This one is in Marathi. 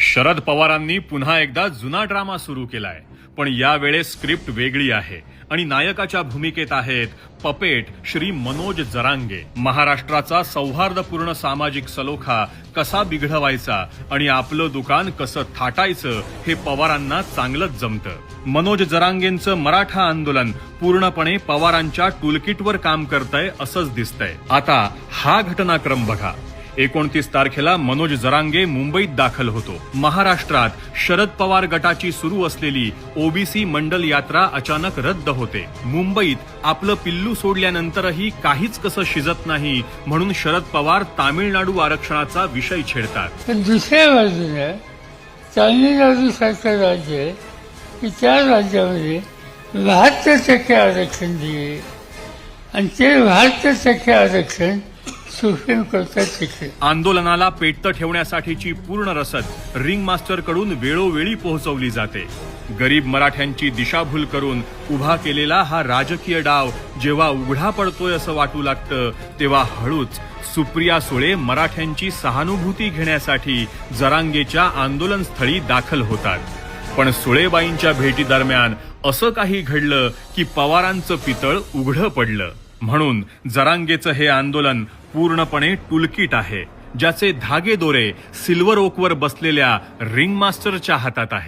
शरद पवारांनी पुन्हा एकदा जुना ड्रामा सुरू केलाय, पण यावेळेस स्क्रिप्ट वेगळी आहे आणि नायकाच्या भूमिकेत आहेत पपेट श्री मनोज जरांगे. महाराष्ट्राचा सौहार्दपूर्ण सामाजिक सलोखा कसा बिघडवायचा आणि आपलं दुकान कसं थाटायचं हे पवारांना चांगलंच जमतं. मनोज जरांगेंचं मराठा आंदोलन पूर्णपणे पवारांच्या टूलकिटवर काम करतंय असंच दिसतंय. आता हा घटनाक्रम बघा. 29 तारखेला मनोज जरांगे मुंबईत दाखल होतो. महाराष्ट्रात शरद पवार गटाची सुरू असलेली ओबीसी मंडल यात्रा अचानक रद्द होते. मुंबईत आपलं पिल्लू सोडल्यानंतरही काहीच कसं शिजत नाही म्हणून शरद पवार तामिळनाडू आरक्षणाचा विषय छेडतात. पण दुसऱ्या बाजूला तामिळनाडू सारखं राज्य आहे की त्या राज्यामध्ये 72% आरक्षण दिले आणि ते 72% आरक्षण सुप्रीम कोर्टात शिकले. आंदोलनाला पेटतं ठेवण्यासाठीची पूर्ण रसद रिंग मास्टर कडून वेळोवेळी पोहोचवली जाते. गरीब मराठ्यांची दिशाभूल करून उभा केलेला हा राजकीय डाव जेव्हा उघडा पडतोय असं वाटू लागतं, तेव्हा हळूच सुप्रिया सुळे मराठ्यांची सहानुभूती घेण्यासाठी जरांगेच्या आंदोलनस्थळी दाखल होतात. पण सुळेबाईंच्या भेटीदरम्यान असं काही घडलं की पवारांचं पितळ उघडं पडलं. म्हणून जरांगेचं हे आंदोलन पूर्णपणे टूलकिट आहे, ज्याचे धागेदोरे सिल्वर ओकवर बसलेल्या रिंग मास्टरच्या हातात आहे.